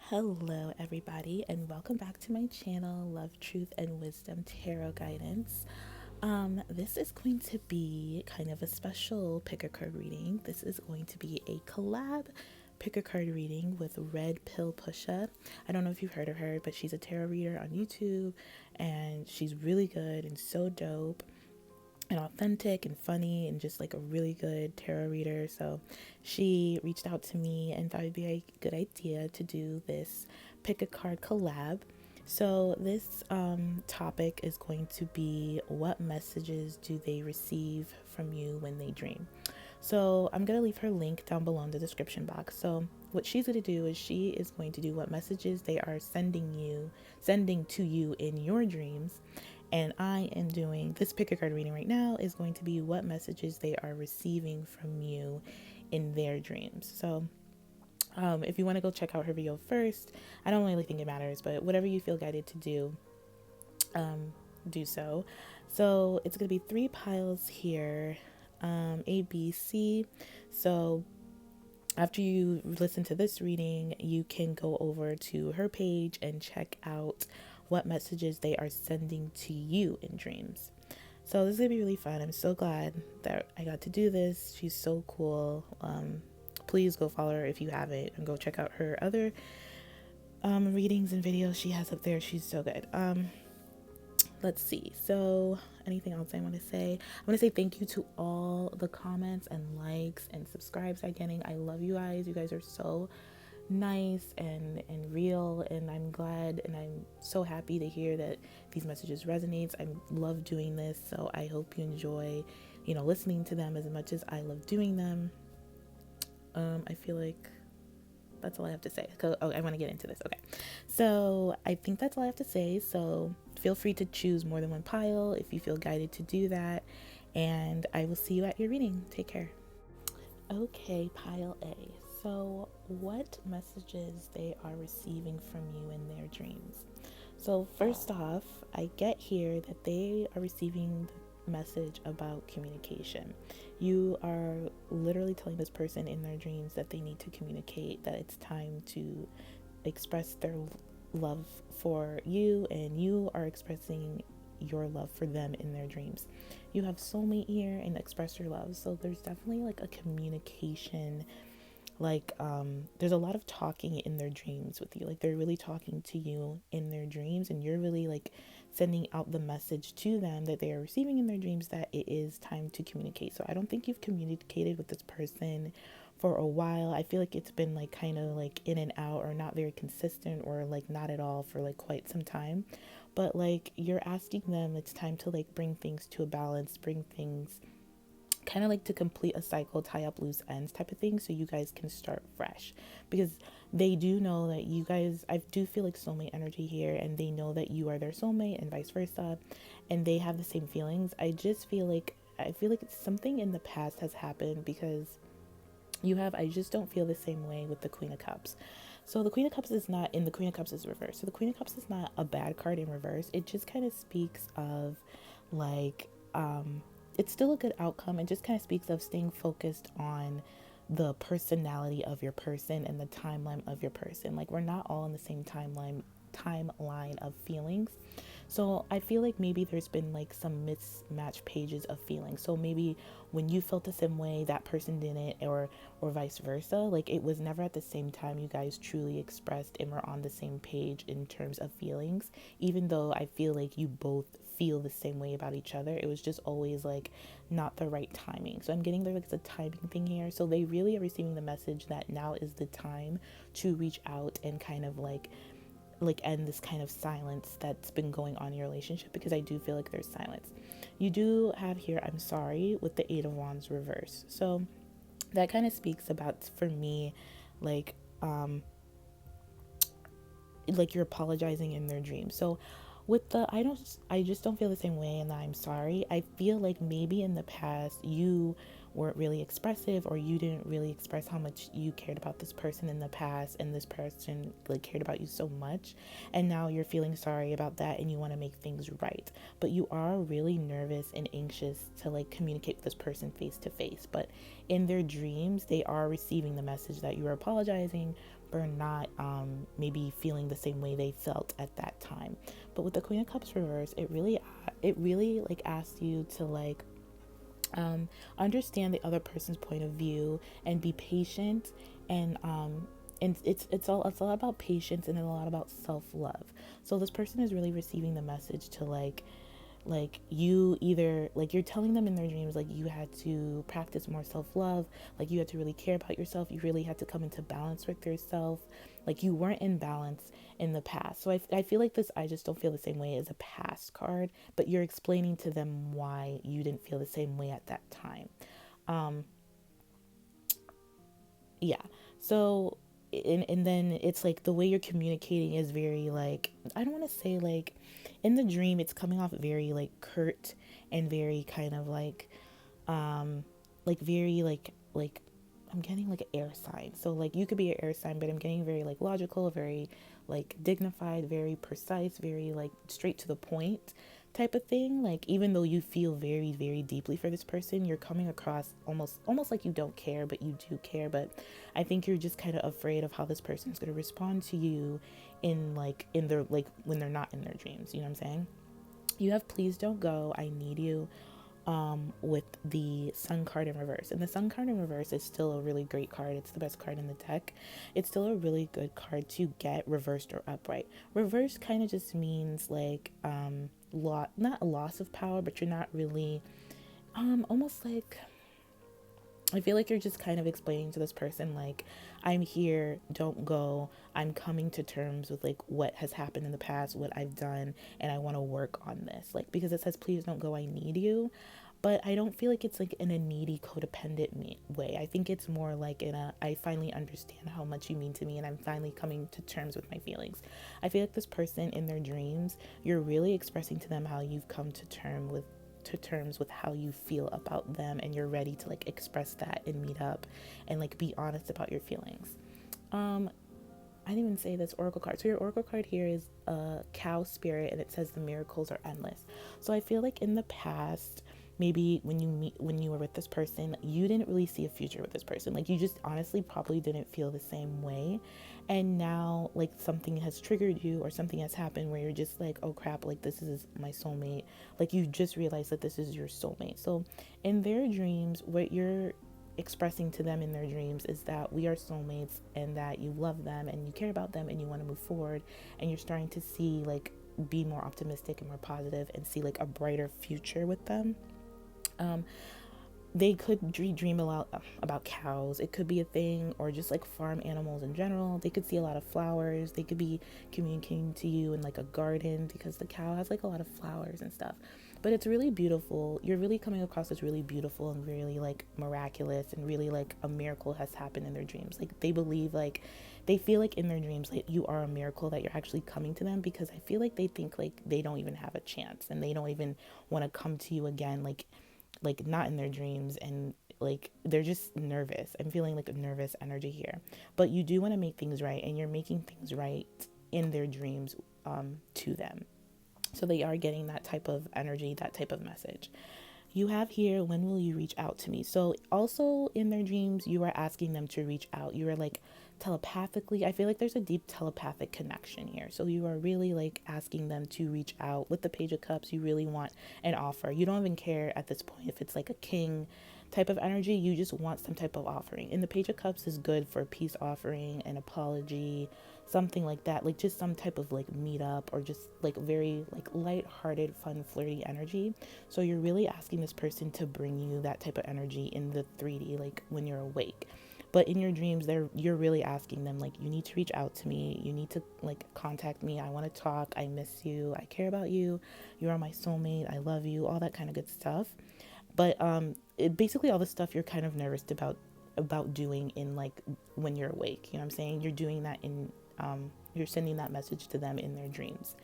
Hello, everybody, and welcome back to my channel, Love, Truth, and Wisdom Tarot Guidance. This is going to be kind of a special pick a card reading. This is going to be a collab pick a card reading with Red Pill Pusha. I don't know if you've heard of her, but she's a tarot reader on YouTube, and she's really good and so dope and authentic and funny and just like a really good tarot reader. So she reached out to me and thought it'd be a good idea to do this pick a card collab. So this topic is going to be, what messages do they receive from you when they dream? So I'm going to leave her link down below in the description box. So what she's going to do is she is going to do what messages they are sending to you in your dreams. And I am doing this pick a card reading right now is going to be what messages they are receiving from you in their dreams. So if you want to go check out her video first, I don't really think it matters, but whatever you feel guided to do, do so. So it's going to be 3 piles here, A, B, C. So after you listen to this reading, you can go over to her page and check out what messages they are sending to you in dreams. So this is gonna be really fun. I'm so glad that I got to do this. She's so cool. Please go follow her if you haven't, and go check out her other readings and videos she has up there. She's so good. Let's see. So anything else I want to say? I want to say thank you to all the comments and likes and subscribes I'm getting. I love you guys. You guys are so nice and real, and I'm glad and I'm so happy to hear that these messages resonates. I love doing this, so I hope you enjoy, listening to them as much as I love doing them. I feel like that's all I have to say. Oh, I want to get into this. Okay. So I think that's all I have to say. So feel free to choose more than one pile if you feel guided to do that. And I will see you at your reading. Take care. Okay, pile A. So what messages they are receiving from you in their dreams? So first off, I get here that they are receiving the message about communication. You are literally telling this person in their dreams that they need to communicate, that it's time to express their love for you, and you are expressing your love for them in their dreams. You have soulmate here and express your love. So there's definitely like a communication, there's a lot of talking in their dreams with you. Like they're really talking to you in their dreams, and you're really like sending out the message to them that they are receiving in their dreams that it is time to communicate. So I don't think you've communicated with this person for a while. I feel like it's been like kind of like in and out, or not very consistent, or like not at all for like quite some time. But like you're asking them, it's time to like bring things to a balance, bring things kind of like to complete a cycle, tie up loose ends type of thing, so you guys can start fresh, because they do know that you guys, I do feel like soulmate energy here, and they know that you are their soulmate and vice versa, and they have the same feelings. I feel like it's something in the past has happened, because I just don't feel the same way with the Queen of Cups. So the Queen of Cups is not in, the Queen of Cups is reversed. So the Queen of Cups is not a bad card in reverse. It just kind of speaks of like it's still a good outcome. It just kind of speaks of staying focused on the personality of your person and the timeline of your person. Like we're not all in the same timeline of feelings. So I feel like maybe there's been like some mismatched pages of feelings. So maybe when you felt the same way, that person didn't, or vice versa. Like it was never at the same time you guys truly expressed and were on the same page in terms of feelings. Even though I feel like you both feel the same way about each other, it was just always like not the right timing. So I'm getting there, like it's a timing thing here. So they really are receiving the message that now is the time to reach out and kind of like end this kind of silence that's been going on in your relationship, because I do feel like there's silence. You do have here, I'm sorry, with the 8 of Wands reverse. So that kind of speaks about, for me, like you're apologizing in their dreams. So with the I just don't feel the same way, and I'm sorry, I feel like maybe in the past you weren't really expressive, or you didn't really express how much you cared about this person in the past, and this person like cared about you so much, and now you're feeling sorry about that and you want to make things right, but you are really nervous and anxious to like communicate with this person face to face. But in their dreams, they are receiving the message that you are apologizing or not maybe feeling the same way they felt at that time. But with the Queen of Cups reverse, it really like asks you to like understand the other person's point of view and be patient, and it's all about patience and a lot about self-love. So this person is really receiving the message to like you either like you're telling them in their dreams like you had to practice more self-love, like you had to really care about yourself, you really had to come into balance with yourself, like you weren't in balance in the past. So I feel like this I just don't feel the same way as a past card, but you're explaining to them why you didn't feel the same way at that time. um yeah. So and then it's like the way you're communicating is very like, I don't want to say like, in the dream it's coming off very like curt and very kind of um like very like I'm getting like an air sign. So like you could be an air sign, but I'm getting very like logical, very like dignified, very precise, very like straight to the point type of thing. Like even though you feel very very deeply for this person, you're coming across almost like you don't care, but you do care. But I think you're just kind of afraid of how this person's going to respond to you in their like when they're not in their dreams. You know what I'm saying? You have please don't go, I need you, with the Sun card in reverse. And the Sun card in reverse is still a really great card. It's the best card in the deck. It's still a really good card to get reversed or upright. Reverse kind of just means like not a loss of power, but you're not really almost like, I feel like you're just kind of explaining to this person, like, I'm here, don't go. I'm coming to terms with like what has happened in the past, what I've done, and I want to work on this. Like, because it says, please don't go, I need you. But I don't feel like it's like in a needy, codependent way. I think it's more like in a, I finally understand how much you mean to me, and I'm finally coming to terms with my feelings. I feel like this person in their dreams, you're really expressing to them how you've come to terms with how you feel about them, and you're ready to like express that and meet up and like be honest about your feelings. I didn't even say this oracle card. So your oracle card here is a cow spirit, and it says the miracles are endless. So I feel like in the past, maybe when you were with this person, you didn't really see a future with this person. Like you just honestly probably didn't feel the same way. And now like something has triggered you or something has happened where you're just like, oh crap, like this is my soulmate. Like you just realized that this is your soulmate. So in their dreams, what you're expressing to them in their dreams is that we are soulmates, and that you love them and you care about them and you want to move forward, and you're starting to see like be more optimistic and more positive and see like a brighter future with them. um they could dream a lot about cows. It could be a thing, or just like farm animals in general. They could see a lot of flowers. They could be communicating to you in like a garden, because the cow has like a lot of flowers and stuff. But it's really beautiful. You're really coming across as really beautiful and really like miraculous, and really like a miracle has happened in their dreams. Like they believe, like they feel like in their dreams like you are a miracle, that you're actually coming to them, because I feel like they think like they don't even have a chance, and they don't even want to come to you again, like not in their dreams, and like they're just nervous. I'm feeling like a nervous energy here. But you do want to make things right, and you're making things right in their dreams to them. So they are getting that type of energy, that type of message. You have here, when will you reach out to me? So also in their dreams, you are asking them to reach out. You are like telepathically, I feel like there's a deep telepathic connection here. So you are really like asking them to reach out. With the Page of Cups, you really want an offer. You don't even care at this point if it's like a king type of energy. You just want some type of offering. And the Page of Cups is good for a peace offering, an apology, something like that, like just some type of like meetup, or just like very like light-hearted, fun, flirty energy. So you're really asking this person to bring you that type of energy in the 3D, like when you're awake. But in your dreams, you're really asking them like, you need to reach out to me, you need to like contact me, I want to talk, I miss you, I care about you, you are my soulmate, I love you, all that kind of good stuff. But basically all the stuff you're kind of nervous about doing in like when you're awake. You know what I'm saying? You're doing that in you're sending that message to them in their dreams.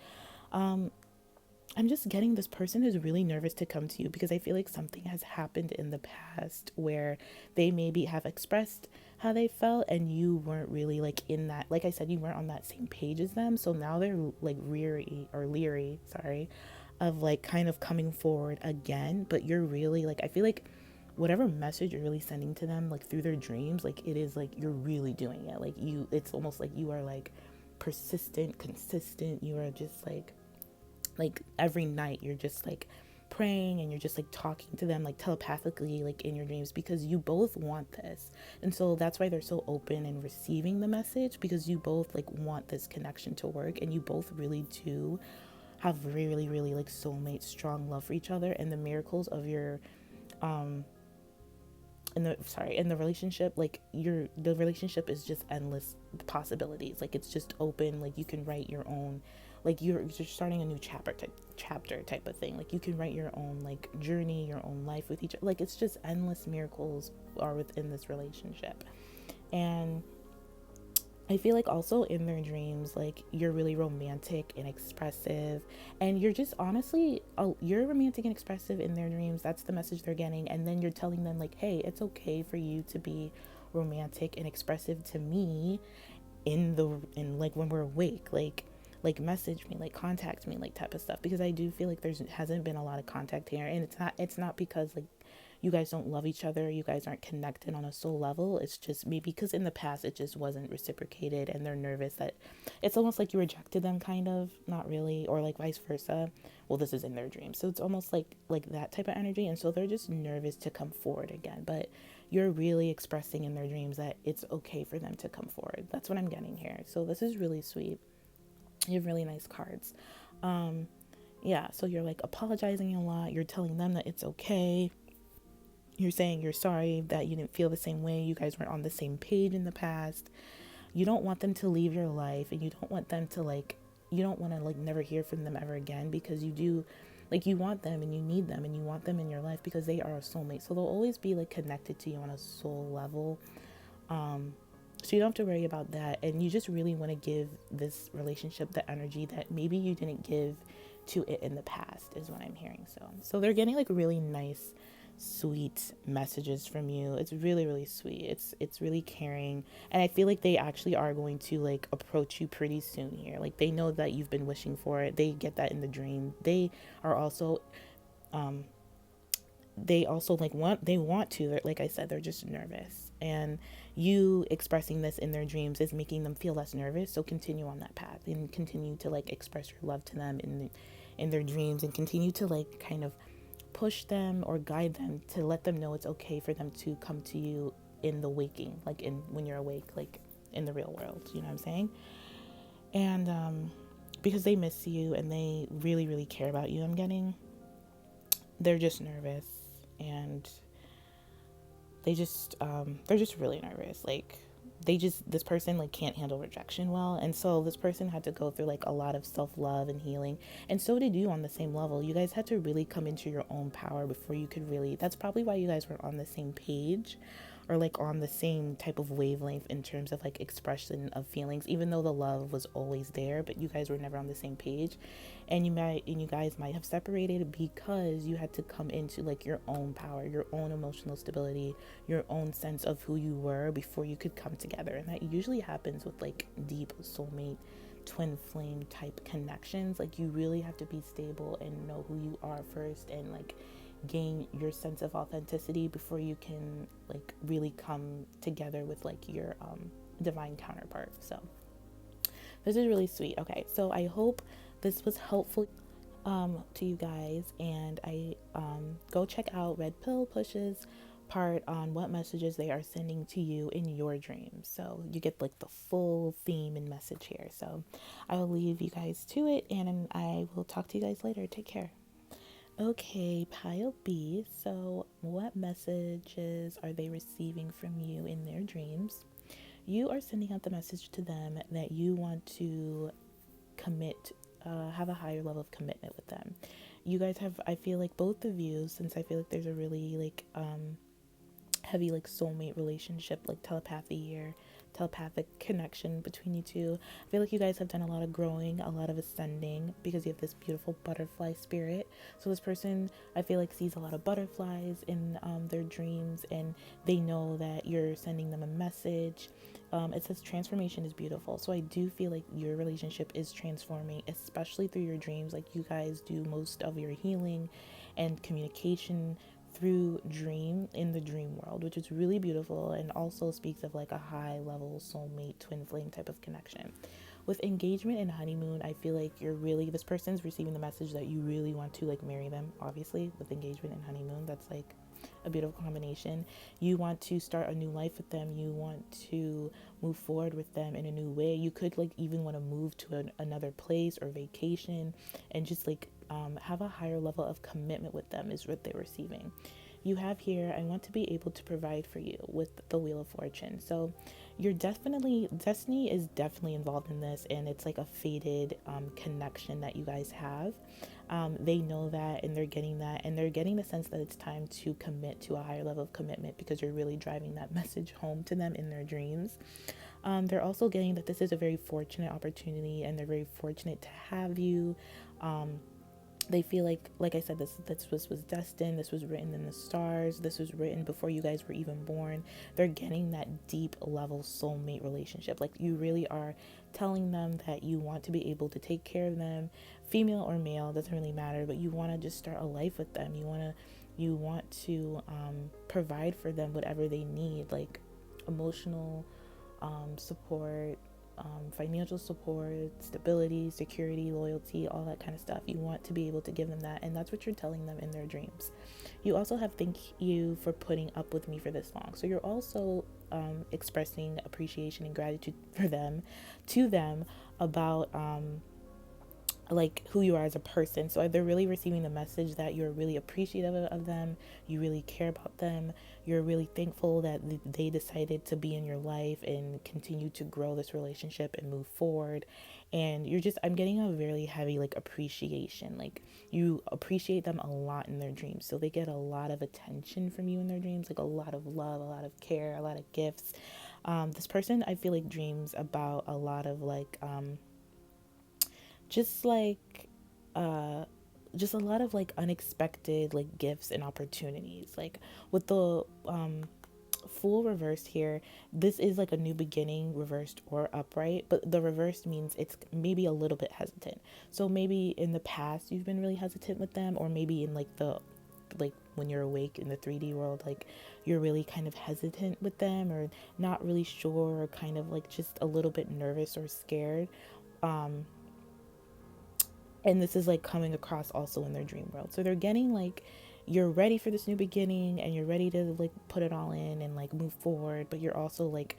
I'm just getting this person is really nervous to come to you, because I feel like something has happened in the past where they maybe have expressed how they felt, and you weren't really like in that, like I said, you weren't on that same page as them. So now they're like leery, sorry, of like kind of coming forward again. But you're really like, I feel like whatever message you're really sending to them, like through their dreams, like it is like you're really doing it. Like it's almost like you are like persistent, consistent. You are just like every night you're just like praying and you're just like talking to them like telepathically, like in your dreams, because you both want this. And so that's why they're so open and receiving the message, because you both like want this connection to work, and you both really do have really, really like soulmate strong love for each other. And the miracles of your in the relationship, like the relationship is just endless possibilities. Like it's just open. Like you can write your own, like you're starting a new chapter type of thing. Like you can write your own like journey, your own life with each other. Like it's just endless miracles are within this relationship. And I feel like also in their dreams, like you're really romantic and expressive, and you're just honestly, you're romantic and expressive in their dreams. That's the message they're getting. And then you're telling them, like, hey, it's okay for you to be romantic and expressive to me in like when we're awake, like message me, like contact me, like type of stuff, because I do feel like there's hasn't been a lot of contact here. And it's not because like you guys don't love each other, you guys aren't connected on a soul level. It's just maybe because in the past it just wasn't reciprocated, and they're nervous that it's almost like you rejected them, kind of, not really, or like vice versa. Well, this is in their dreams, so it's almost like that type of energy. And so they're just nervous to come forward again, but you're really expressing in their dreams that it's okay for them to come forward. That's what I'm getting here. So this is really sweet. You have really nice cards. Yeah, so you're like apologizing a lot, you're telling them that it's okay, you're saying you're sorry that you didn't feel the same way, you guys weren't on the same page in the past. You don't want them to leave your life, and you don't want them to like, you don't want to like never hear from them ever again, because you do, like, you want them and you need them and you want them in your life because they are a soulmate. So they'll always be like connected to you on a soul level. So you don't have to worry about that. And you just really want to give this relationship the energy that maybe you didn't give to it in the past, is what I'm hearing. So they're getting like really nice, sweet messages from you. It's really, really sweet. It's really caring. And I feel like they actually are going to like approach you pretty soon here. Like they know that you've been wishing for it. They get that in the dream. They are also they also like want to, they're, like I said, they're just nervous, and you expressing this in their dreams is making them feel less nervous. So continue on that path and continue to like express your love to them in their dreams, and continue to like kind of push them or guide them to let them know it's okay for them to come to you in the waking, like in when you're awake, like in the real world, you know what I'm saying? And because they miss you and they really, really care about you, I'm getting, they're just nervous, and they're just really nervous. Like this person like can't handle rejection well, and so this person had to go through like a lot of self-love and healing, and so did you on the same level. You guys had to really come into your own power before you could really, that's probably why you guys were on the same page, or like on the same type of wavelength in terms of like expression of feelings, even though the love was always there, but you guys were never on the same page. And you guys might have separated because you had to come into like your own power, your own emotional stability, your own sense of who you were before you could come together. And that usually happens with like deep soulmate twin flame type connections. Like you really have to be stable and know who you are first, and like gain your sense of authenticity before you can like really come together with like your divine counterpart. So this is really sweet. Okay, so I hope this was helpful to you guys, and I go check out Red Pill Push's part on what messages they are sending to you in your dreams, so you get like the full theme and message here. So I will leave you guys to it, and I will talk to you guys later. Take care. Okay, pile B. So, what messages are they receiving from you in their dreams? You are sending out the message to them that you want to commit, have a higher level of commitment with them. You guys have, I feel like both of you, since I feel like there's a really like heavy like soulmate relationship, like telepathic connection between you two. I feel like you guys have done a lot of growing, a lot of ascending, because you have this beautiful butterfly spirit. So this person, I feel like, sees a lot of butterflies in their dreams, and they know that you're sending them a message. It says transformation is beautiful. So I do feel like your relationship is transforming, especially through your dreams. Like you guys do most of your healing and communication through dream in the dream world, which is really beautiful and also speaks of like a high level soulmate twin flame type of connection. With engagement and honeymoon, I feel like you're really, this person's receiving the message that you really want to like marry them. Obviously, with engagement and honeymoon, that's like a beautiful combination. You want to start a new life with them. You want to move forward with them in a new way. You could like even want to move to another place or vacation and just like have a higher level of commitment with them is what they're receiving. You have here, I want to be able to provide for you with the Wheel of Fortune. So you're definitely, destiny is definitely involved in this, and it's like a fated connection that you guys have. They know that, and they're getting that, and they're getting the sense that it's time to commit to a higher level of commitment because you're really driving that message home to them in their dreams. They're also getting that this is a very fortunate opportunity, and they're very fortunate to have you. They feel like I said, this was destined. This was written in the stars. This was written before you guys were even born. They're getting that deep level soulmate relationship. Like you really are telling them that you want to be able to take care of them, female or male, doesn't really matter, but you want to just start a life with them. You want to provide for them whatever they need, like emotional support, financial support, stability, security, loyalty, all that kind of stuff. You want to be able to give them that, and that's what you're telling them in their dreams. You also have thank you for putting up with me for this long. So you're also expressing appreciation and gratitude for them, to them, about like who you are as a person. So they're really receiving the message that you're really appreciative of them, you really care about them, you're really thankful that they decided to be in your life and continue to grow this relationship and move forward. And you're just, I'm getting a very heavy like appreciation, like you appreciate them a lot in their dreams, so they get a lot of attention from you in their dreams, like a lot of love, a lot of care, a lot of gifts. This person, I feel like, dreams about a lot of like just like just a lot of like unexpected like gifts and opportunities. Like with the Fool reversed here, this is like a new beginning, reversed or upright, but the reversed means it's maybe a little bit hesitant. So maybe in the past you've been really hesitant with them, or maybe in like the like when you're awake in the 3D world, like you're really kind of hesitant with them, or not really sure, or kind of like just a little bit nervous or scared. And this is like coming across also in their dream world. So they're getting like you're ready for this new beginning, and you're ready to like put it all in and like move forward, but you're also like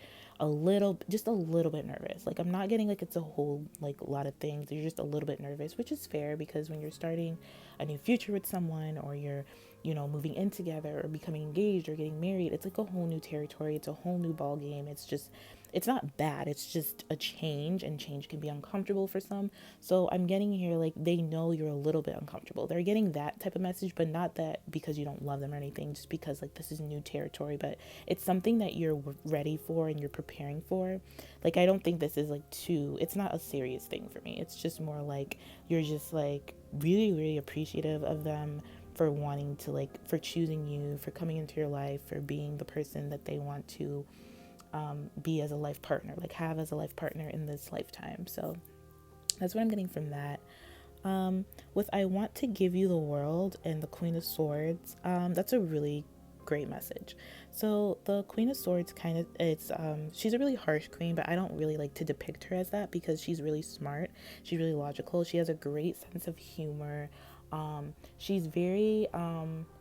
just a little bit nervous. Like I'm not getting like it's a whole like lot of things. You're just a little bit nervous, which is fair, because when you're starting a new future with someone, or you're, you know, moving in together or becoming engaged or getting married, it's like a whole new territory. It's a whole new ball game. It's not bad. It's just a change, and change can be uncomfortable for some. So I'm getting here like they know you're a little bit uncomfortable. They're getting that type of message, but not that because you don't love them or anything, just because like this is new territory, but it's something that you're ready for and you're preparing for. Like I don't think this is like it's not a serious thing for me. It's just more like you're just like really, really appreciative of them for wanting to like, for choosing you, for coming into your life, for being the person that they want to be as a life partner, like have as a life partner in this lifetime. So that's what I'm getting from that. With I want to give you the world and the Queen of Swords, that's a really great message. So the Queen of Swords kind of, it's she's a really harsh queen, but I don't really like to depict her as that, because she's really smart, she's really logical, she has a great sense of humor. She's very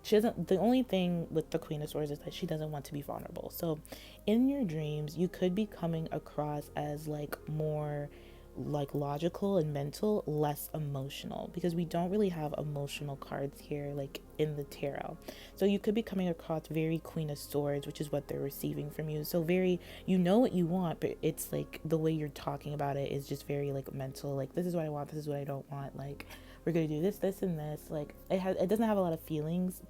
she doesn't, the only thing with the Queen of Swords is that she doesn't want to be vulnerable. So in your dreams you could be coming across as like more like logical and mental, less emotional, because we don't really have emotional cards here like in the tarot. So you could be coming across very Queen of Swords, which is what they're receiving from you. So very, you know what you want, but it's like the way you're talking about it is just very like mental, like this is what I want, this is what I don't want, like we're gonna do this and this. Like it doesn't have a lot of feelings.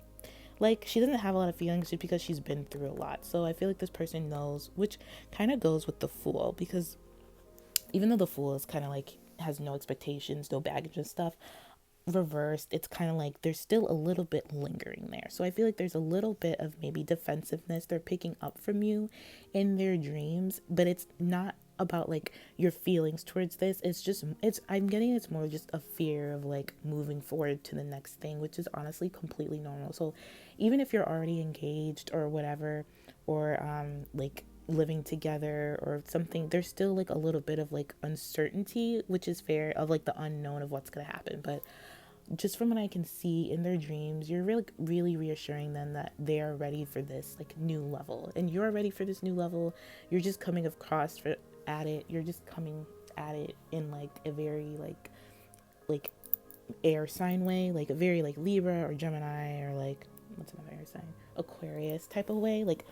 Like she doesn't have a lot of feelings just because she's been through a lot. So I feel like this person knows, which kind of goes with the Fool, because even though the Fool is kind of like has no expectations, no baggage and stuff, reversed, it's kind of like there's still a little bit lingering there. So I feel like there's a little bit of maybe defensiveness they're picking up from you in their dreams, but it's not about like your feelings towards this. I'm getting it's more just a fear of like moving forward to the next thing, which is honestly completely normal. So even if you're already engaged or whatever, or like living together or something, there's still like a little bit of like uncertainty, which is fair, of like the unknown of what's going to happen. But just from what I can see in their dreams, you're really, really reassuring them that they are ready for this like new level, and you're ready for this new level. You're just coming across at it. You're just coming at it in like a very like air sign way, like a very like Libra or Gemini, or like what's another air sign, Aquarius type of way, like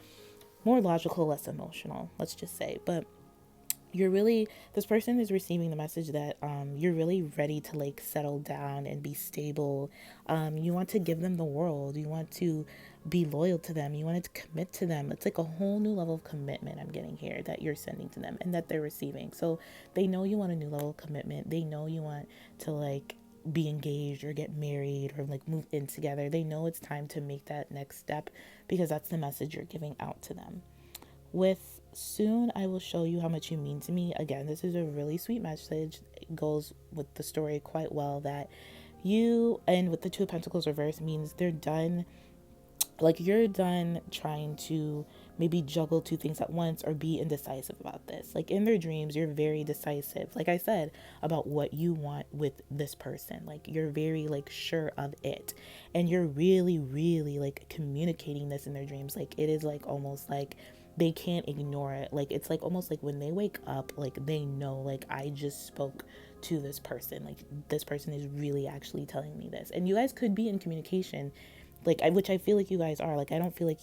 more logical, less emotional, let's just say. But this person is receiving the message that you're really ready to like settle down and be stable. You want to give them the world. You want to be loyal to them. You want to commit to them. It's like a whole new level of commitment I'm getting here that you're sending to them and that they're receiving. So they know you want a new level of commitment. They know you want to like be engaged or get married or like move in together. They know it's time to make that next step, because that's the message you're giving out to them. With soon I will show you how much you mean to me. Again, this is a really sweet message. It goes with the story quite well, that you, and with the Two of Pentacles reverse, means they're done, like you're done trying to maybe juggle two things at once or be indecisive about this. Like in their dreams, you're very decisive, like I said, about what you want with this person. Like you're very like sure of it, and you're really, really like communicating this in their dreams. Like it is like almost like they can't ignore it. Like it's like almost like when they wake up, like they know, like I just spoke to this person. Like this person is really actually telling me this. And you guys could be in communication, like which I feel like you guys are. Like I don't feel like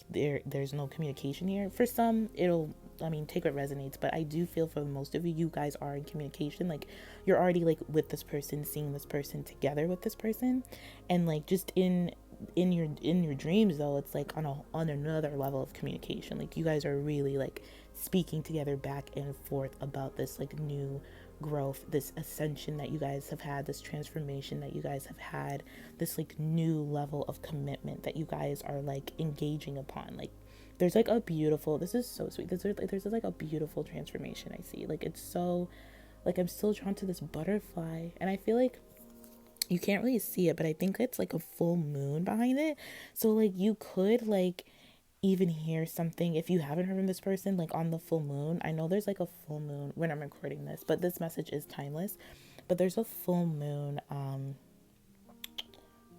there's no communication here. For some, take what resonates, but I do feel for most of you, you guys are in communication. Like you're already like with this person, seeing this person together with this person, and like just in your dreams though, it's like on another level of communication. Like you guys are really like speaking together back and forth about this like new growth, this ascension that you guys have had, this transformation that you guys have had, this like new level of commitment that you guys are like engaging upon. Like there's like a beautiful, this is so sweet, there's like a beautiful transformation I see. Like it's so, like I'm still drawn to this butterfly, and I feel like you can't really see it, but I think it's like a full moon behind it. So like you could like even hear something if you haven't heard from this person, like on the full moon. I know there's like a full moon when I'm recording this, but this message is timeless. But there's a full moon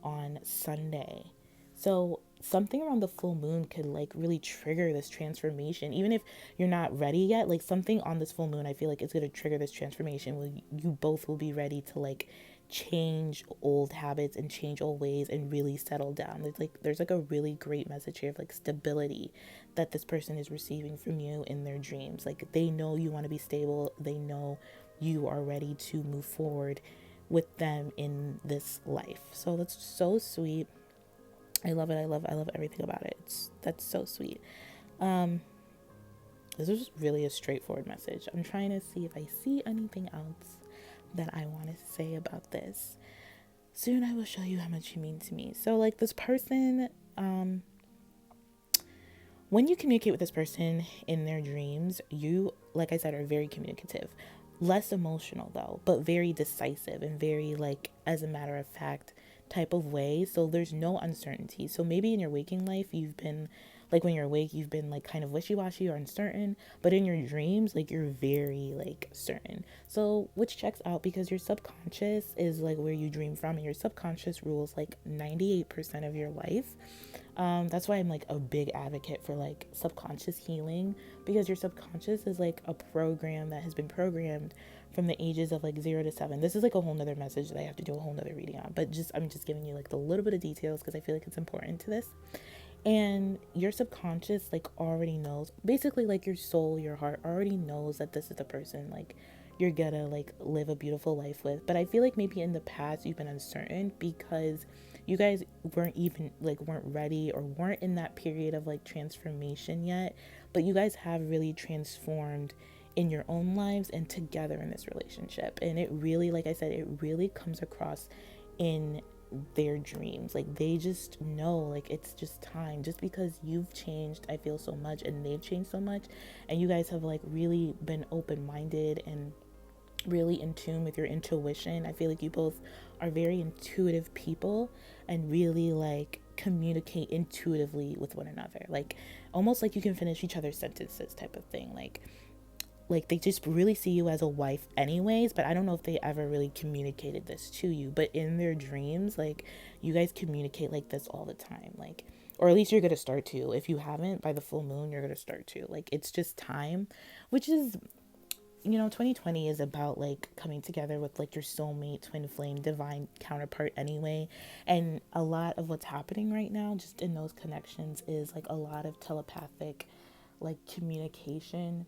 on Sunday. So something around the full moon could like really trigger this transformation. Even if you're not ready yet, like something on this full moon, I feel like it's going to trigger this transformation where you both will be ready to like change old habits and change old ways and really settle down. There's like a really great message here of like stability that this person is receiving from you in their dreams. Like they know you want to be stable. They know you are ready to move forward with them in this life. So that's so sweet. I love it. I love everything about it. That's so sweet. This was really a straightforward message. I'm trying to see if I see anything else that I want to say about this. Soon I will show you how much you mean to me. So like this person, when you communicate with this person in their dreams, you, like I said, are very communicative. Less emotional though, but very decisive and very like as a matter of fact type of way. So there's no uncertainty. So maybe in your waking life, you've been like, when you're awake, you've been like kind of wishy-washy or uncertain, but in your dreams, like you're very like certain. So which checks out, because your subconscious is like where you dream from, and your subconscious rules like 98% of your life. That's why I'm like a big advocate for like subconscious healing, because your subconscious is like a program that has been programmed from the ages of like 0 to 7. This is like a whole nother message that I have to do a whole nother reading on, but I'm just giving you like the little bit of details because I feel like it's important to this. And your subconscious like already knows, basically like your soul, your heart already knows that this is the person like you're gonna like live a beautiful life with. But I feel like maybe in the past you've been uncertain because you guys weren't ready or weren't in that period of like transformation yet. But you guys have really transformed in your own lives and together in this relationship. And it really, like I said, it really comes across in their dreams. Like they just know, like it's just time. Just because you've changed, I feel, so much, and they've changed so much, and you guys have like really been open-minded and really in tune with your intuition. I feel like you both are very intuitive people and really like communicate intuitively with one another. Like almost like you can finish each other's sentences type of thing. Like they just really see you as a wife anyways, but I don't know if they ever really communicated this to you, but in their dreams, like you guys communicate like this all the time. Like, or at least you're gonna start to. If you haven't, by the full moon you're gonna start to. Like it's just time, which is, 2020 is about like coming together with like your soulmate, twin flame, divine counterpart anyway. And a lot of what's happening right now just in those connections is like a lot of telepathic like communication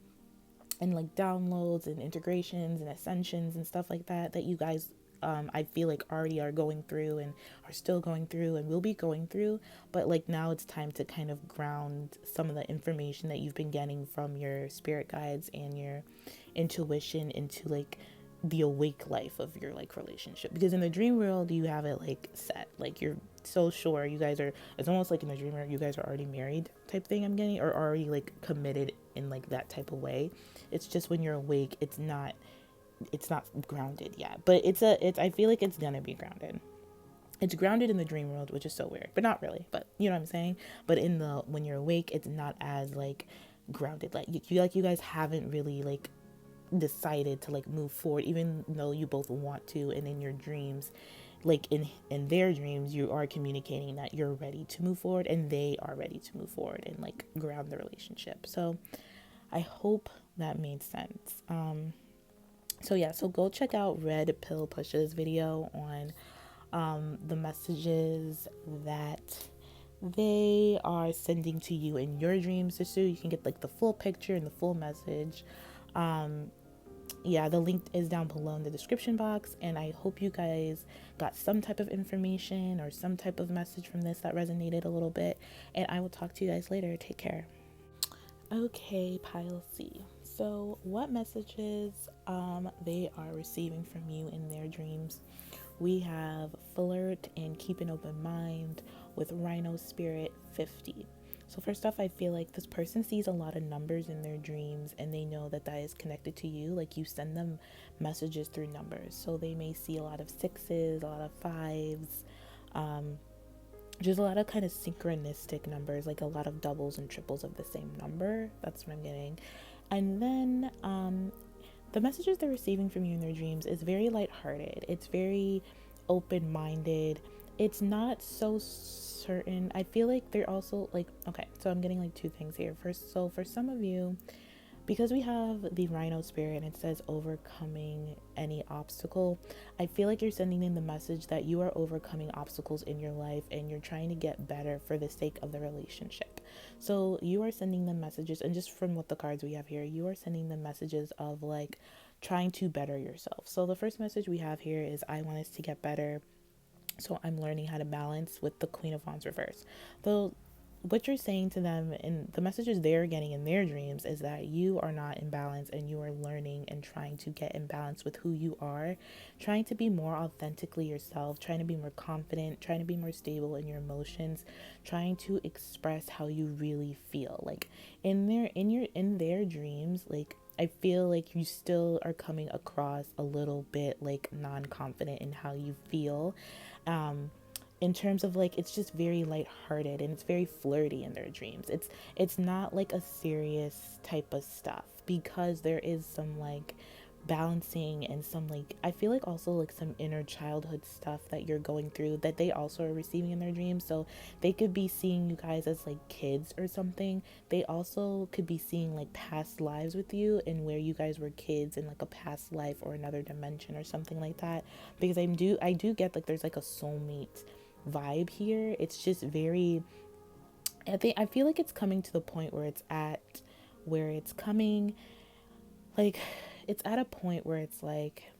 and like downloads and integrations and ascensions and stuff like that that you guys, I feel like already are going through and are still going through and will be going through. But like now it's time to kind of ground some of the information that you've been getting from your spirit guides and your intuition into like the awake life of your like relationship. Because in the dream world you have it like set, like you're so sure you guys are, it's almost like in the dream world you guys are already married type thing, I'm getting, or already like committed in like that type of way. It's just when you're awake it's not grounded yet, but it's I feel like it's gonna be grounded. It's grounded in the dream world, which is so weird, but not really, but you know what I'm saying. But in the when you're awake it's not as like grounded. Like you guys haven't really like decided to like move forward, even though you both want to. And in your dreams, like in their dreams, you are communicating that you're ready to move forward and they are ready to move forward and like ground the relationship. So I hope that made sense. So yeah, so go check out Red Pill Pusha's video on the messages that they are sending to you in your dreams, just so you can get like the full picture and the full message. Yeah, the link is down below in the description box, and I hope you guys got some type of information or some type of message from this that resonated a little bit, and I will talk to you guys later. Take care. Okay, pile C. So what messages they are receiving from you in their dreams? We have flirt and keep an open mind with Rhino Spirit 50. So first off, I feel like this person sees a lot of numbers in their dreams and they know that that is connected to you. Like you send them messages through numbers. So they may see a lot of sixes, a lot of fives, just a lot of kind of synchronistic numbers, like a lot of doubles and triples of the same number. That's what I'm getting. And then the messages they're receiving from you in their dreams is very lighthearted. It's very open-minded. It's not so certain. I feel like they're also like, okay, so I'm getting like two things here. First, so for some of you, because we have the Rhino Spirit and it says overcoming any obstacle, I feel like you're sending in the message that you are overcoming obstacles in your life and you're trying to get better for the sake of the relationship. So you are sending them messages, and just from what the cards we have here, you are sending them messages of like trying to better yourself. So the first message we have here is, I want us to get better, so I'm learning how to balance, with the Queen of Wands reverse. Though what you're saying to them and the messages they're getting in their dreams is that you are not in balance and you are learning and trying to get in balance with who you are, trying to be more authentically yourself, trying to be more confident, trying to be more stable in your emotions, trying to express how you really feel. Like in their dreams, like I feel like you still are coming across a little bit like non-confident in how you feel. In terms of like, it's just very lighthearted and it's very flirty in their dreams. It's not like a serious type of stuff, because there is some like balancing and some like, I feel like also like some inner childhood stuff that you're going through that they also are receiving in their dreams. So they could be seeing you guys as like kids or something. They also could be seeing like past lives with you and where you guys were kids in like a past life or another dimension or something like that, because I do get like there's like a soulmate vibe here. It's just very, I feel like it's coming to the point where it's coming like, it's at a point where it's like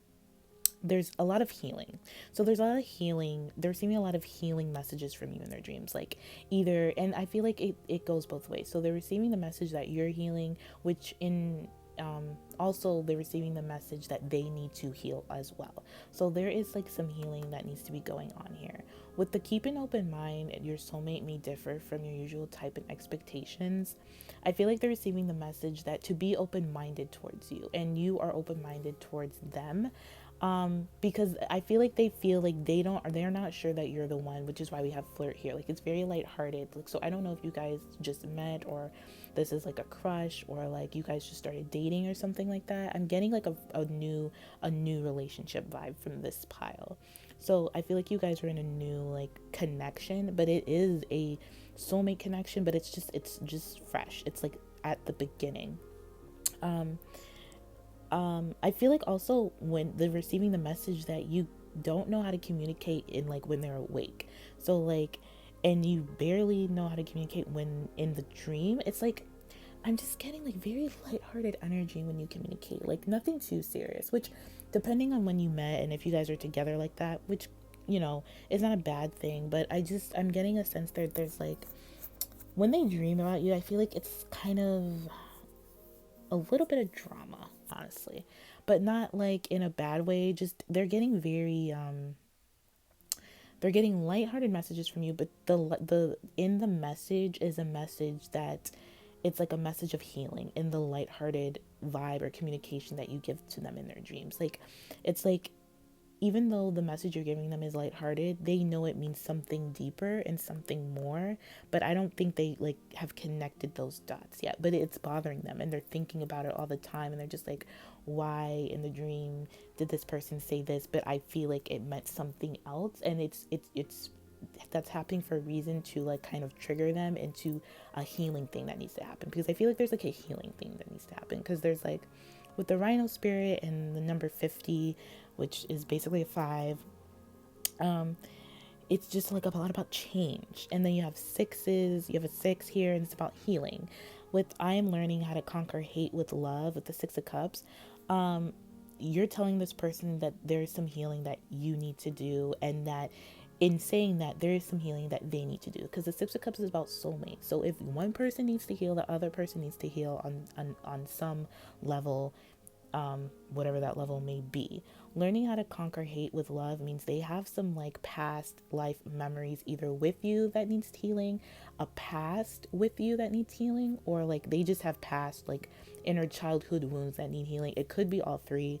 there's a lot of healing. So there's a lot of healing. They're receiving a lot of healing messages from you in their dreams. Like either, and I feel like it goes both ways. So they're receiving the message that you're healing, which in also they're receiving the message that they need to heal as well. So there is like some healing that needs to be going on here. With the keep an open mind, your soulmate may differ from your usual type and expectations. I feel like they're receiving the message that to be open minded towards you, and you are open minded towards them. Because I feel like they feel like they're not sure that you're the one, which is why we have flirt here. Like, it's very lighthearted. Like, so I don't know if you guys just met, or this is like a crush, or like you guys just started dating or something like that. I'm getting like a new relationship vibe from this pile. So I feel like you guys are in a new like connection, but it is a soulmate connection, but it's just fresh. It's like at the beginning. Um I feel like also when they're receiving the message that you don't know how to communicate in like when they're awake. So like, and you barely know how to communicate when in the dream. It's like I'm just getting like very lighthearted energy when you communicate, like nothing too serious, which depending on when you met and if you guys are together like that, which is not a bad thing, but I'm getting a sense that there's like when they dream about you, I feel like it's kind of a little bit of drama, honestly, but not like in a bad way. Just they're getting lighthearted messages from you, but the in the message is a message that it's like a message of healing in the lighthearted vibe or communication that you give to them in their dreams. Like, it's like even though the message you're giving them is lighthearted, they know it means something deeper and something more. But I don't think they like have connected those dots yet. But it's bothering them, and they're thinking about it all the time, and they're just like, why in the dream did this person say this? But I feel like it meant something else, and it's that's happening for a reason to like kind of trigger them into a healing thing that needs to happen, because I feel like there's like a healing thing that needs to happen, because there's like with the rhino spirit and the number 50, which is basically a 5, um it's just like a lot about change. And then you have sixes, you have a 6 here, and it's about healing. With I am learning how to conquer hate with love, with the 6 of cups, um you're telling this person that there's some healing that you need to do, and that in saying that there is some healing that they need to do, because the 6 of cups is about soulmate. So if one person needs to heal, the other person needs to heal on some level, whatever that level may be. Learning how to conquer hate with love means they have some like past life memories either with you that needs healing, a past with you that needs healing, or like they just have past like inner childhood wounds that need healing. It could be all three.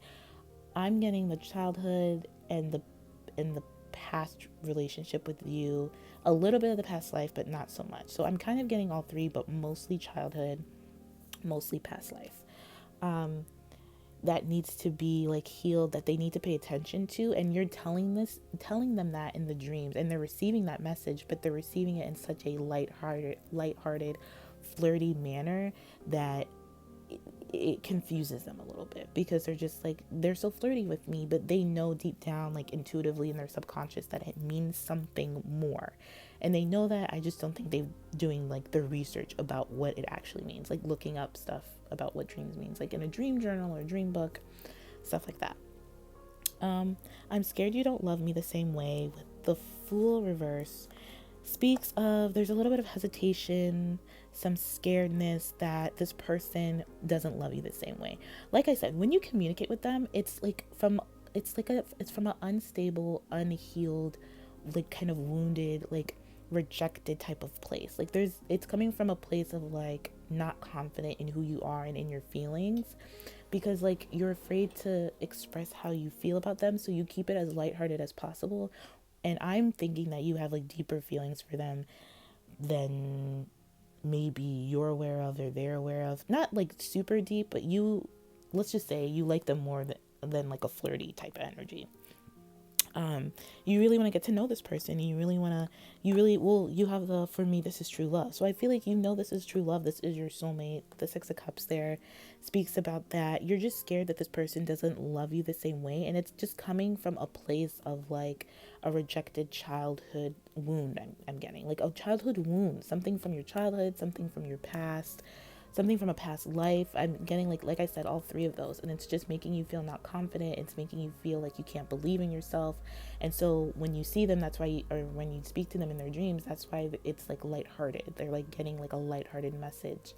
I'm getting the childhood and the past relationship with you, a little bit of the past life, but not so much. So I'm kind of getting all three, but mostly childhood, mostly past life. Um, that needs to be like healed, that they need to pay attention to, and you're telling them that in the dreams, and they're receiving that message, but they're receiving it in such a lighthearted, flirty manner that it confuses them a little bit, because they're just like, they're so flirty with me, but they know deep down, like intuitively in their subconscious, that it means something more. And they know that. I just don't think they're doing like the research about what it actually means, like looking up stuff about what dreams means, like in a dream journal or a dream book, stuff like that. I'm scared you don't love me the same way, with the Fool reverse speaks of there's a little bit of hesitation, some scaredness that this person doesn't love you the same way. Like I said, when you communicate with them, it's from an unstable, unhealed, like kind of wounded, like rejected type of place. Like it's coming from a place of like not confident in who you are and in your feelings, because like you're afraid to express how you feel about them, so you keep it as lighthearted as possible. And I'm thinking that you have like deeper feelings for them than maybe you're aware of or they're aware of. Not like super deep, but let's just say you like them more than like a flirty type of energy. You really want to get to know this person. You have the, for me, this is true love. So I feel like this is true love. This is your soulmate. The 6 of cups there speaks about that. You're just scared that this person doesn't love you the same way. And it's just coming from a place of like a rejected childhood wound. I'm getting like a childhood wound, something from your childhood, something from your past, something from a past life. I'm getting like I said, all three of those, and it's just making you feel not confident. It's making you feel like you can't believe in yourself. And so when you see them, that's why or when you speak to them in their dreams, that's why it's like lighthearted. They're like getting like a lighthearted message.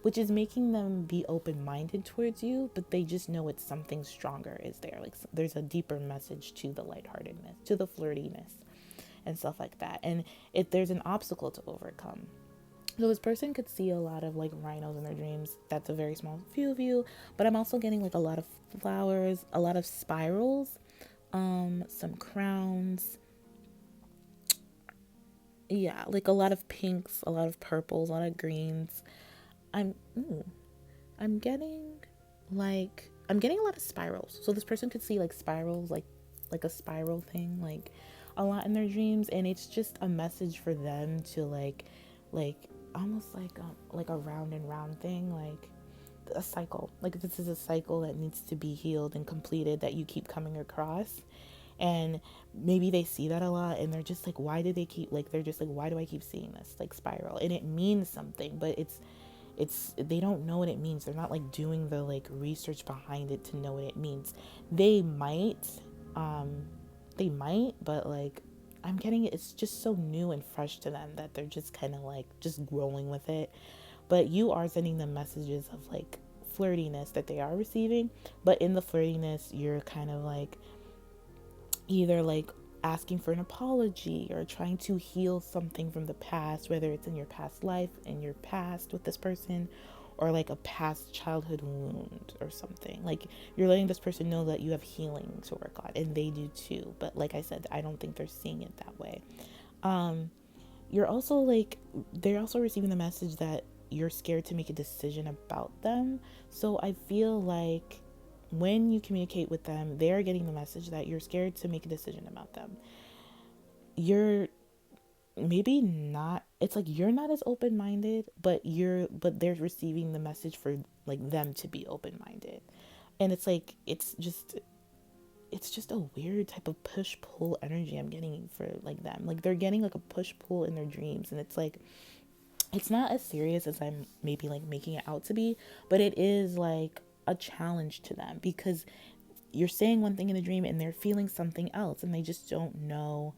which is making them be open-minded towards you, but they just know it's something stronger is there. Like there's a deeper message to the lightheartedness, to the flirtiness and stuff like that. And if there's an obstacle to overcome. So this person could see a lot of like rhinos in their dreams. That's a very small few of you, but I'm also getting like a lot of flowers, a lot of spirals, some crowns. Yeah, like a lot of pinks, a lot of purples, a lot of greens. I'm I'm getting I'm getting a lot of spirals. So this person could see like spirals, like a spiral thing, like a lot in their dreams, and it's just a message for them to like almost like a round and round thing, like a cycle. Like this is a cycle that needs to be healed and completed that you keep coming across. And maybe they see that a lot and they're just like, why do they keep like they're just like, why do I keep seeing this like spiral? And it means something, but it's they don't know what it means. They're not like doing the like research behind it to know what it means. They might um but like I'm getting it, it's just so new and fresh to them that they're just kind of like just rolling with it. But you are sending them messages of like flirtiness that they are receiving, but in the flirtiness you're kind of like either like asking for an apology or trying to heal something from the past, whether it's in your past life, in your past with this person, or like a past childhood wound or something. Like you're letting this person know that you have healing to work on, and they do too. But like I said, I don't think they're seeing it that way. Um, you're also like, they're also receiving the message that you're scared to make a decision about them. So I feel like when you communicate with them, they're getting the message that you're scared to make a decision about them. You're maybe not, it's like you're not as open-minded, but they're receiving the message for like them to be open-minded. And it's like it's just a weird type of push pull energy I'm getting for like them. Like they're getting like a push pull in their dreams, and it's like it's not as serious as I'm maybe like making it out to be, but it is like a challenge to them because you're saying one thing in the dream and they're feeling something else and they just don't know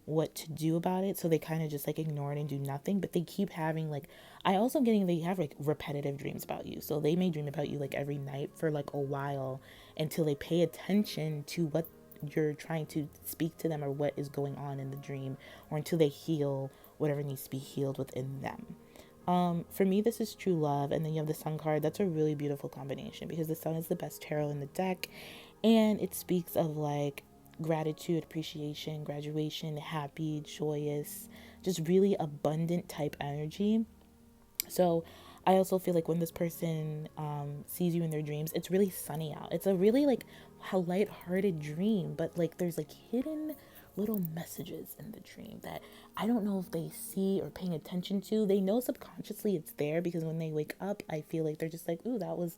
what to do about it. So they kind of just like ignore it and do nothing, but they keep having like, I also getting, they have like repetitive dreams about you. So they may dream about you like every night for like a while until they pay attention to what you're trying to speak to them or what is going on in the dream, or until they heal whatever needs to be healed within them. For me, this is true love, and then you have the sun card. That's a really beautiful combination because the sun is the best tarot in the deck, and it speaks of like gratitude, appreciation, graduation, happy, joyous, just really abundant type energy. So I also feel like when this person sees you in their dreams, it's really sunny out. It's a really like a lighthearted dream, but like there's like hidden little messages in the dream that I don't know if they see or paying attention to. They know subconsciously it's there because when they wake up, I feel like they're just like, ooh, that was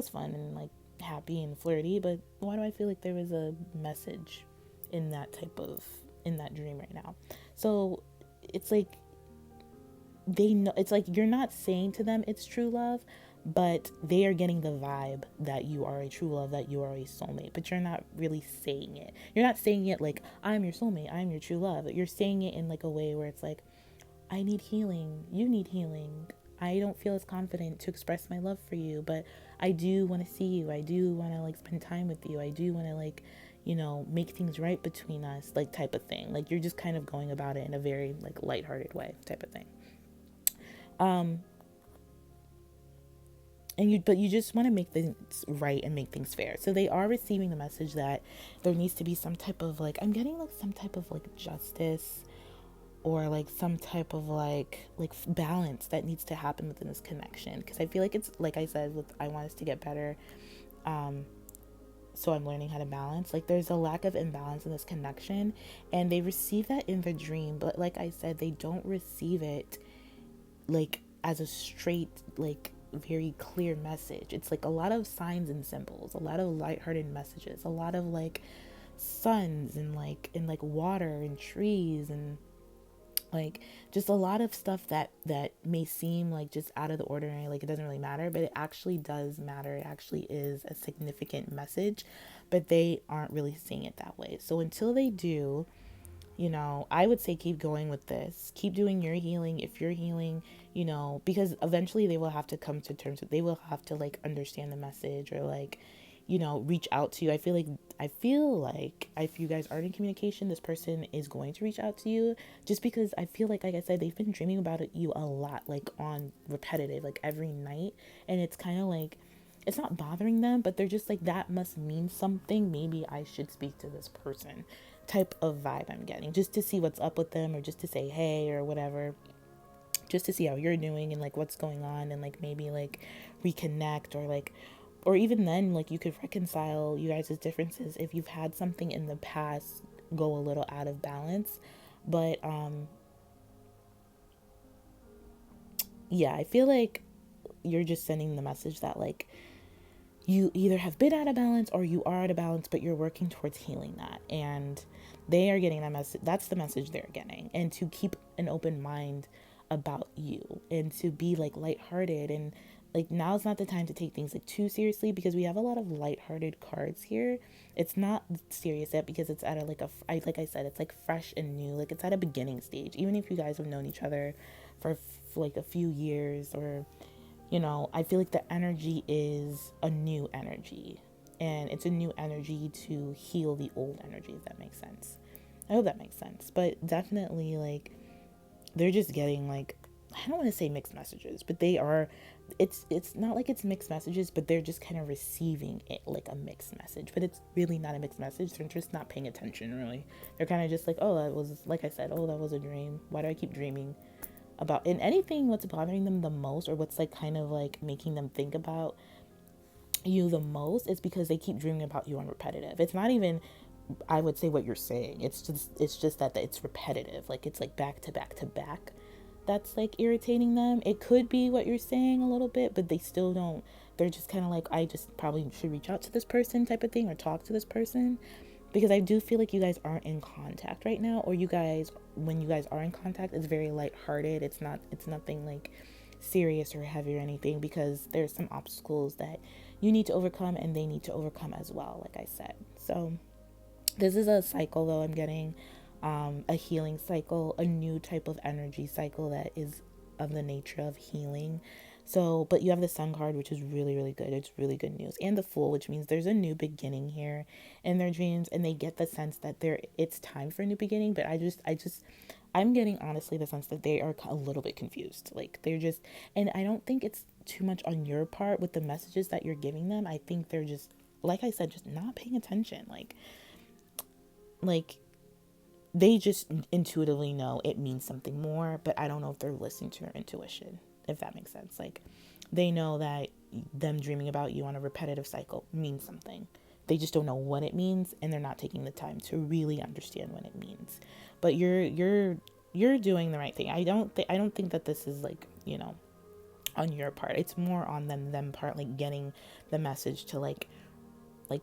fun and like happy and flirty. But why do I feel like there was a message in in that dream right now? So it's like they know, it's like you're not saying to them it's true love, but they are getting the vibe that you are a true love, that you are a soulmate, but you're not really saying it. You're not saying it like, I'm your soulmate, I'm your true love. You're saying it in like a way where it's like, I need healing, you need healing. I don't feel as confident to express my love for you, but I do want to see you. I do want to like spend time with you. I do want to like, make things right between us, like type of thing. Like you're just kind of going about it in a very like lighthearted way type of thing. Um, but you just want to make things right and make things fair. So they are receiving the message that there needs to be some type of like, I'm getting like some type of like justice, or like some type of like balance that needs to happen within this connection, because I feel like it's like I said, with I want us to get better, so I'm learning how to balance. Like there's a lack of imbalance in this connection, and they receive that in the dream, but like I said, they don't receive it like as a straight like very clear message. It's like a lot of signs and symbols, a lot of lighthearted messages, a lot of like suns and like water and trees, and like just a lot of stuff that may seem like just out of the ordinary, like it doesn't really matter, but it actually does matter. It actually is a significant message, but they aren't really seeing it that way. So until they do, you know, I would say keep going with this. Keep doing your healing if you're healing, you know, because eventually they will have to come to terms with, they will have to like understand the message or like, you know, reach out to you. I feel like if you guys aren't in communication, this person is going to reach out to you, just because I feel like I said, they've been dreaming about it, you a lot, like on repetitive, like every night. And it's kind of like, it's not bothering them, but they're just like, that must mean something. Maybe I should speak to this person type of vibe I'm getting, just to see what's up with them, or just to say hey or whatever, just to see how you're doing and like what's going on, and like maybe like reconnect, or like, or even then like you could reconcile you guys' differences if you've had something in the past go a little out of balance. But yeah, I feel like you're just sending the message that like you either have been out of balance or you are out of balance, but you're working towards healing that. And they are getting that message. That's the message they're getting. And to keep an open mind about you, and to be like lighthearted, and like now's not the time to take things like too seriously, because we have a lot of lighthearted cards here. It's not serious yet because it's at a like I said, it's like fresh and new. Like it's at a beginning stage. Even if you guys have known each other for like a few years, or you know, I feel like the energy is a new energy, and it's a new energy to heal the old energy, if that makes sense. I hope that makes sense. But definitely, like, they're just getting, like, I don't want to say mixed messages, but they are, it's not like it's mixed messages, but they're just kind of receiving it like a mixed message. But it's really not a mixed message. They're just not paying attention, really. They're kind of just like, oh, that was, like I said, oh, that was a dream. Why do I keep dreaming about, and anything what's bothering them the most, or what's like kind of like making them think about you the most, is because they keep dreaming about you on repetitive. It's not even, I would say, what you're saying. It's just that it's repetitive, like it's like back to back to back, that's like irritating them. It could be what you're saying a little bit, but they still don't, they're just kind of like, I just probably should reach out to this person type of thing, or talk to this person, because I do feel like you guys aren't in contact right now, or you guys, when you guys are in contact, it's very lighthearted. It's nothing like serious or heavy or anything, because there's some obstacles that you need to overcome and they need to overcome as well, like I said. So this is a cycle, though. I'm getting a healing cycle, a new type of energy cycle that is of the nature of healing. So, but you have the Sun card, which is really, really good. It's really good news. And the Fool, which means there's a new beginning here in their dreams, and they get the sense that it's time for a new beginning. But I'm getting honestly the sense that they are a little bit confused. Like they're just, and I don't think it's too much on your part with the messages that you're giving them. I think they're just, like I said, just not paying attention. Like they just intuitively know it means something more, but I don't know if they're listening to your intuition, if that makes sense. Like they know that them dreaming about you on a repetitive cycle means something. They just don't know what it means, and they're not taking the time to really understand what it means. But you're doing the right thing. I don't think that this is like, you know, on your part. It's more on them part, like getting the message to like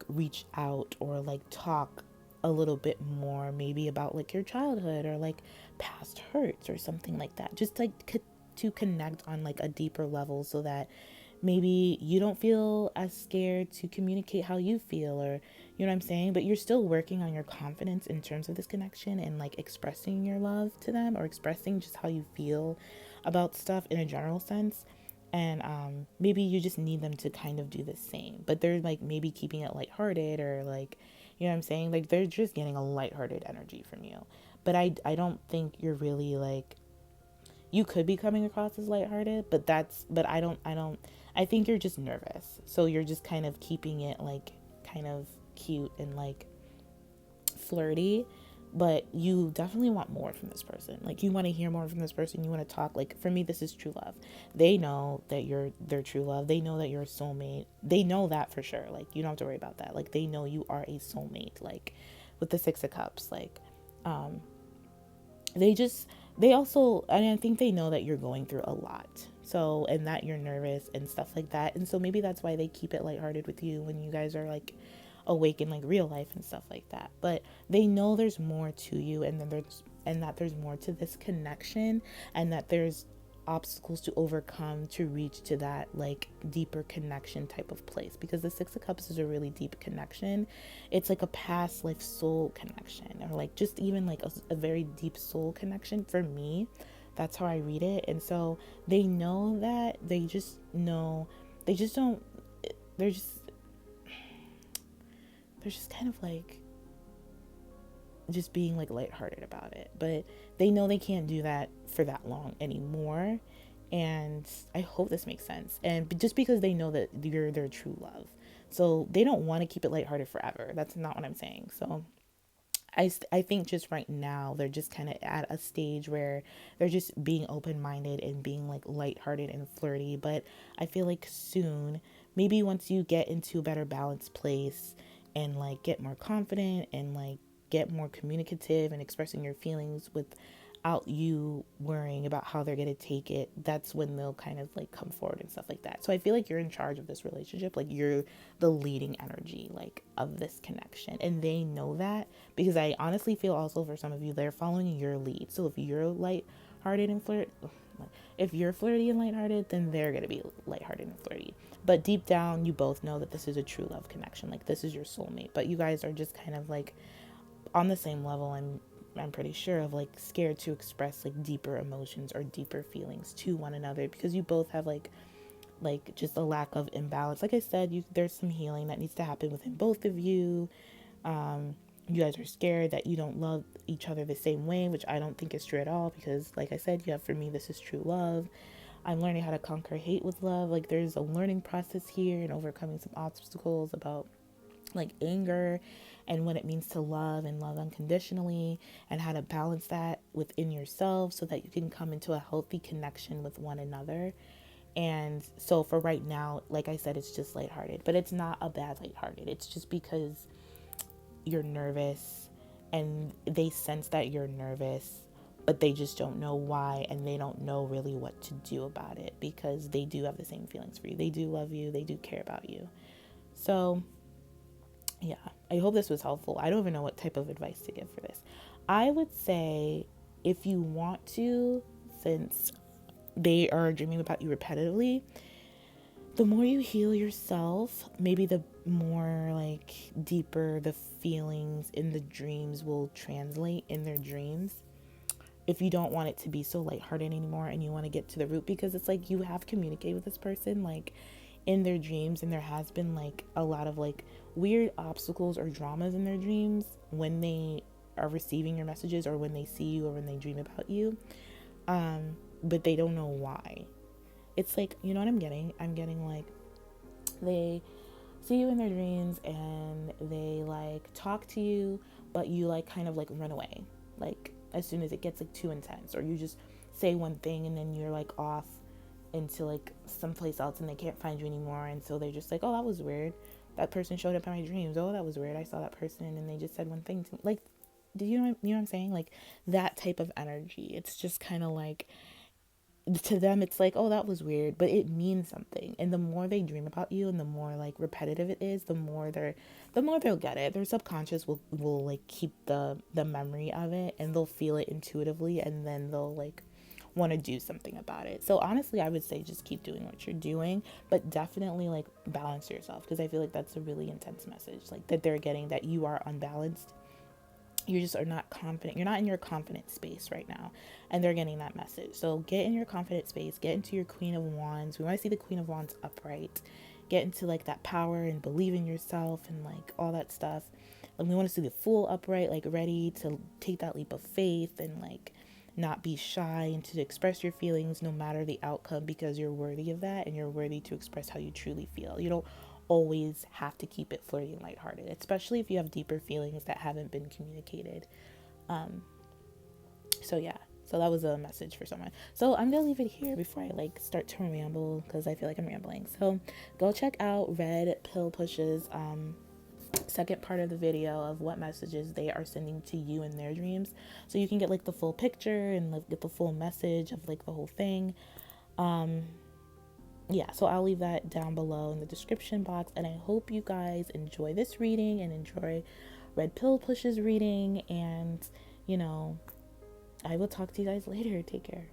reach out, or like talk a little bit more, maybe about like your childhood, or like past hurts or something like that, just like to connect on like a deeper level, so that maybe you don't feel as scared to communicate how you feel, or you know what I'm saying, but you're still working on your confidence in terms of this connection, and like expressing your love to them, or expressing just how you feel about stuff in a general sense. And maybe you just need them to kind of do the same, but they're like maybe keeping it lighthearted, or like, you know what I'm saying, like they're just getting a lighthearted energy from you. But I don't think you're really like, you could be coming across as lighthearted, but I think you're just nervous, so you're just kind of keeping it like kind of cute and like flirty. But you definitely want more from this person. Like you want to hear more from this person. You want to talk. Like for me, this is true love. They know that you're their true love. They know that you're a soulmate. They know that for sure. Like you don't have to worry about that. Like they know you are a soulmate. Like with the Six of Cups, like they just, they also, and I think they know that you're going through a lot, so, and that you're nervous and stuff like that, and so maybe that's why they keep it lighthearted with you when you guys are like awake in like real life and stuff like that. But they know there's more to you, and then there's, and that there's more to this connection, and that there's obstacles to overcome to reach to that like deeper connection type of place, because the Six of Cups is a really deep connection. It's like a past life soul connection, or like just even like a very deep soul connection for me. That's how I read it. And so they know that, they just know, they just don't, they're just kind of like just being like lighthearted about it, but they know they can't do that for that long anymore. And I hope this makes sense. And just because they know that you're their true love, so they don't want to keep it lighthearted forever. That's not what I'm saying. So I think just right now they're just kind of at a stage where they're just being open-minded and being like lighthearted and flirty. But I feel like soon, maybe once you get into a better balanced place and like get more confident and like get more communicative and expressing your feelings without you worrying about how they're going to take it, that's when they'll kind of like come forward and stuff like that. So I feel like you're in charge of this relationship. Like you're the leading energy like of this connection, and they know that, because I honestly feel also for some of you, they're following your lead. So if you're lighthearted and if you're flirty and lighthearted, then they're going to be lighthearted and flirty. But deep down, you both know that this is a true love connection. Like this is your soulmate, but you guys are just kind of like on the same level. I'm pretty sure of like scared to express like deeper emotions or deeper feelings to one another, because you both have like just a lack of imbalance. Like I said, there's some healing that needs to happen within both of you. You guys are scared that you don't love each other the same way, which I don't think is true at all, because like I said, for me, this is true love. I'm learning how to conquer hate with love. Like there's a learning process here and overcoming some obstacles about like anger and what it means to love and love unconditionally, and how to balance that within yourself so that you can come into a healthy connection with one another. And so for right now, like I said, it's just lighthearted, but it's not a bad lighthearted. It's just because you're nervous and they sense that you're nervous, but they just don't know why, and they don't know really what to do about it, because they do have the same feelings for you. They do love you. They do care about you. So yeah, I hope this was helpful. I don't even know what type of advice to give for this. I would say if you want to, since they are dreaming about you repetitively, the more you heal yourself, maybe the more like deeper the feelings in the dreams will translate in their dreams. If you don't want it to be so lighthearted anymore and you want to get to the root, because it's like you have communicated with this person like in their dreams, and there has been like a lot of like weird obstacles or dramas in their dreams when they are receiving your messages, or when they see you, or when they dream about you, but they don't know why. It's like, you know what I'm getting like they see you in their dreams and they like talk to you, but you like kind of like run away like as soon as it gets like too intense, or you just say one thing and then you're like off into like someplace else and they can't find you anymore. And so they're just like, oh, that was weird, that person showed up in my dreams, oh, that was weird, I saw that person and they just said one thing to me. Like, do you know what I'm saying? Like that type of energy. It's just kind of like, to them it's like, oh, that was weird, but it means something. And the more they dream about you and the more like repetitive it is, the more they'll get it. Their subconscious will like keep the memory of it, and they'll feel it intuitively, and then they'll like want to do something about it. So honestly, I would say just keep doing what you're doing, but definitely like balance yourself, because I feel like that's a really intense message, like that they're getting, that you are unbalanced. You just are not confident. You're not in your confident space right now, and they're getting that message. So get in your confident space, get into your Queen of Wands. We want to see the Queen of Wands upright. Get into like that power and believe in yourself and like all that stuff. And we want to see the Fool upright, like ready to take that leap of faith and like not be shy and to express your feelings no matter the outcome, because you're worthy of that and you're worthy to express how you truly feel. You don't always have to keep it flirty and lighthearted, especially if you have deeper feelings that haven't been communicated. So yeah, so that was a message for someone. So I'm gonna leave it here before I like start to ramble, because I feel like I'm rambling. So go check out Red Pill Push's second part of the video of what messages they are sending to you in their dreams, so you can get like the full picture and like get the full message of like the whole thing. Yeah, so I'll leave that down below in the description box, and I hope you guys enjoy this reading and enjoy Red Pill Push's reading, and you know, I will talk to you guys later. Take care.